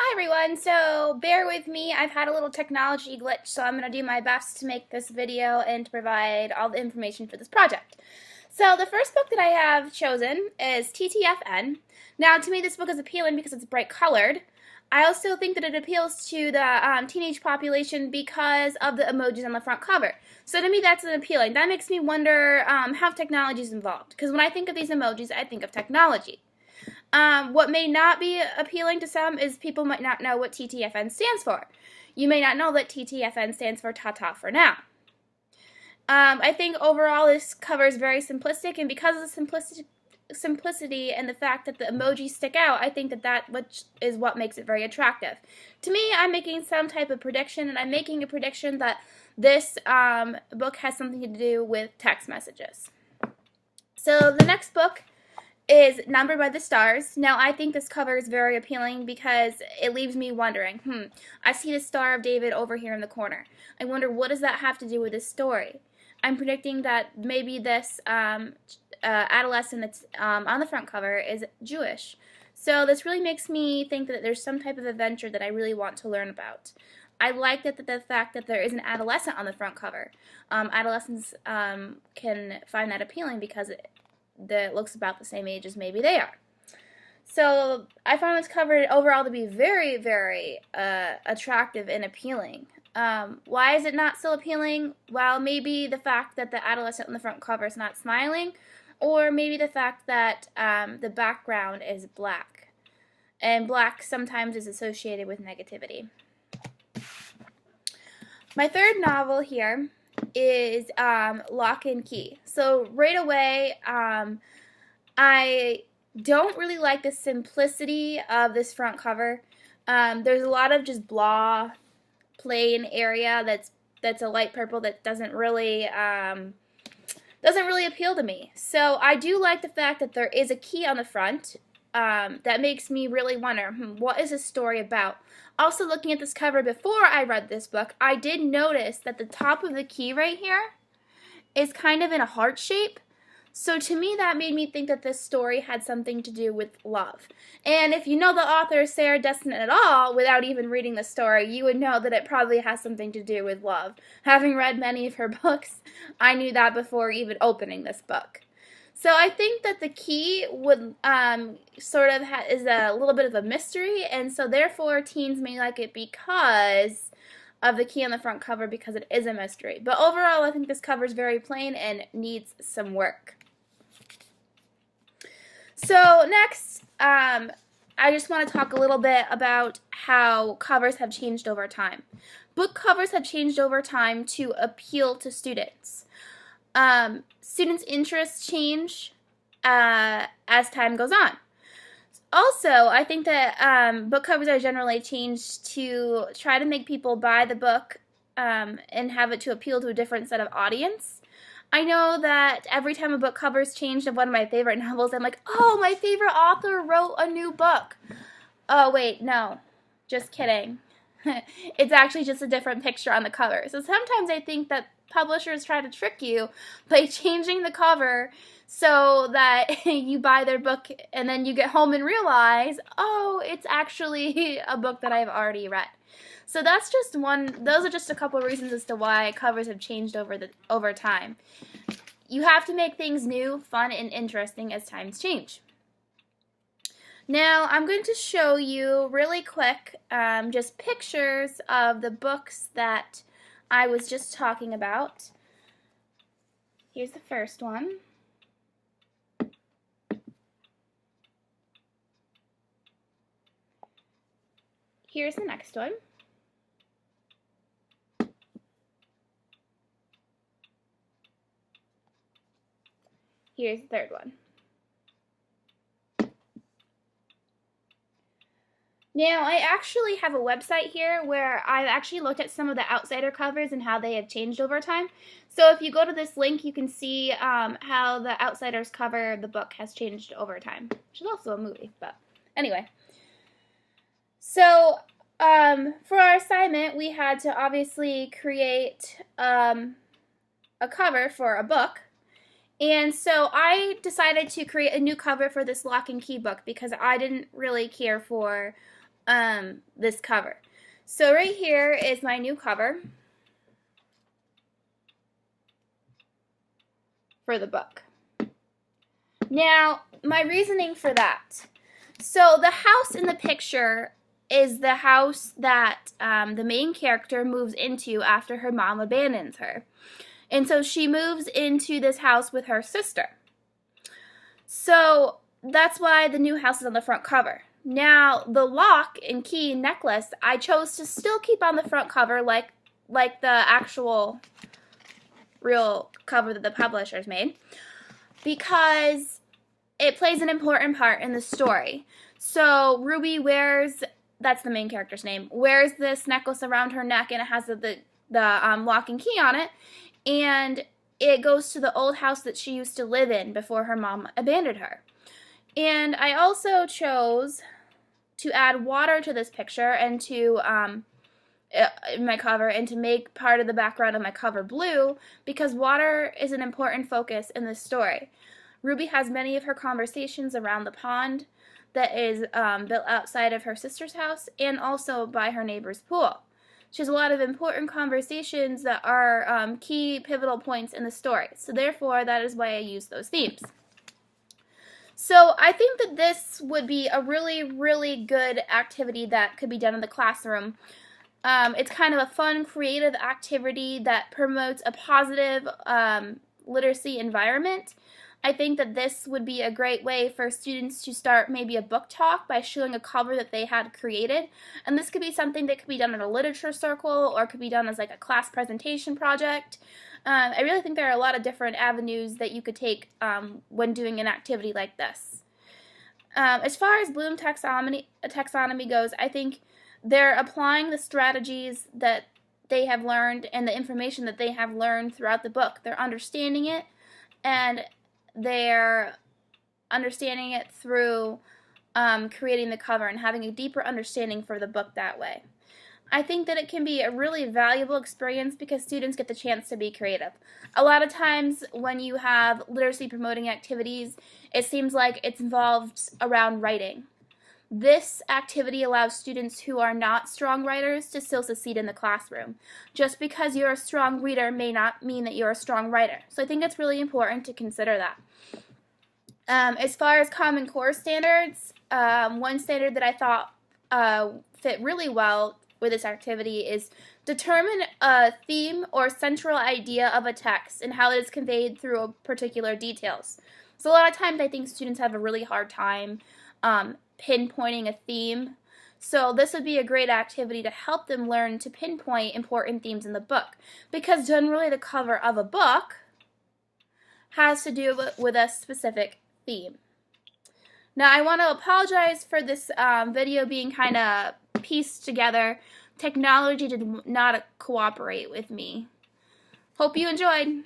Hi everyone, so bear with me. I've had a little technology glitch, so I'm going to do my best to make this video and to provide all the information for this project. So the first book that I have chosen is TTFN. Now to me this book is appealing because it's bright colored. I also think that it appeals to the teenage population because of the emojis on the front cover. So to me that's appealing. That makes me wonder how technology is involved. Because when I think of these emojis, I think of technology. What may not be appealing to some is people might not know what TTFN stands for. You may not know that TTFN stands for Ta-Ta for now. I think overall this cover is very simplistic, and because of the simplicity and the fact that the emojis stick out, I think that is what makes it very attractive. To me, I'm making some type of prediction, and I'm making a prediction that this book has something to do with text messages. So the next book is Numbered by the Stars. Now, I think this cover is very appealing because it leaves me wondering, I see the Star of David over here in the corner. I wonder, what does that have to do with this story? I'm predicting that maybe this adolescent that's on the front cover is Jewish. So this really makes me think that there's some type of adventure that I really want to learn about. I like the fact that there is an adolescent on the front cover. Adolescents can find that appealing because that looks about the same age as maybe they are. So I found this cover overall to be very, very attractive and appealing. Why is it not so appealing? Well, maybe the fact that the adolescent on the front cover is not smiling, or maybe the fact that the background is black. And black sometimes is associated with negativity. My third novel here is Lock and Key. So right away, I don't really like the simplicity of this front cover. There's a lot of just blah, plain area that's a light purple that doesn't really appeal to me. So I do like the fact that there is a key on the front. That makes me really wonder, what is this story about? Also, looking at this cover before I read this book, I did notice that the top of the key right here is kind of in a heart shape. So to me, that made me think that this story had something to do with love. And if you know the author Sarah Destin at all, without even reading the story, you would know that it probably has something to do with love. Having read many of her books, I knew that before even opening this book. So I think that the key would sort of is a little bit of a mystery, and so therefore teens may like it because of the key on the front cover, because it is a mystery. But overall, I think this cover is very plain and needs some work. So next, I just want to talk a little bit about how covers have changed over time. Book covers have changed over time to appeal to students. Students' interests change as time goes on. Also, I think that book covers are generally changed to try to make people buy the book and have it to appeal to a different set of audience. I know that every time a book cover is changed of one of my favorite novels, I'm like, oh, my favorite author wrote a new book. Oh, wait, no. Just kidding. It's actually just a different picture on the cover. So sometimes I think that publishers try to trick you by changing the cover so that you buy their book and then you get home and realize, oh, it's actually a book that I've already read. So that's just those are just a couple of reasons as to why covers have changed over time. You have to make things new, fun, and interesting as times change. Now, I'm going to show you really quick just pictures of the books that I was just talking about. Here's the first one. Here's the next one. Here's the third one. Now, I actually have a website here where I've actually looked at some of the Outsider covers and how they have changed over time. So if you go to this link, you can see how the Outsiders cover of the book has changed over time, which is also a movie, but anyway. So for our assignment, we had to obviously create a cover for a book. And so I decided to create a new cover for this Lock and Key book because I didn't really care for this cover. So right here is my new cover for the book. Now, my reasoning for that. So the house in the picture is the house that the main character moves into after her mom abandons her. And so she moves into this house with her sister. So that's why the new house is on the front cover. Now, the lock and key necklace, I chose to still keep on the front cover like the actual real cover that the publishers made, because it plays an important part in the story. So Ruby wears, that's the main character's name, wears this necklace around her neck, and it has the lock and key on it, and it goes to the old house that she used to live in before her mom abandoned her. And I also chose to add water to this picture and to in my cover, and to make part of the background of my cover blue, because water is an important focus in this story. Ruby has many of her conversations around the pond that is built outside of her sister's house and also by her neighbor's pool. She has a lot of important conversations that are key pivotal points in the story. So therefore, that is why I use those themes. So I think that this would be a really, really good activity that could be done in the classroom. It's kind of a fun, creative activity that promotes a positive literacy environment. I think that this would be a great way for students to start maybe a book talk by showing a cover that they had created. And this could be something that could be done in a literature circle, or could be done as like a class presentation project. I really think there are a lot of different avenues that you could take when doing an activity like this. As far as Bloom taxonomy goes, I think they're applying the strategies that they have learned and the information that they have learned throughout the book. They're understanding it, and they're understanding it through creating the cover and having a deeper understanding for the book that way. I think that it can be a really valuable experience because students get the chance to be creative. A lot of times when you have literacy promoting activities, it seems like it's involved around writing. This activity allows students who are not strong writers to still succeed in the classroom. Just because you're a strong reader may not mean that you're a strong writer. So I think it's really important to consider that. As far as Common Core standards, one standard that I thought fit really well with this activity is determine a theme or central idea of a text and how it is conveyed through particular details. So a lot of times I think students have a really hard time pinpointing a theme. So this would be a great activity to help them learn to pinpoint important themes in the book, because generally the cover of a book has to do with a specific theme. Now I want to apologize for this video being kind of pieced together. Technology did not cooperate with me. Hope you enjoyed.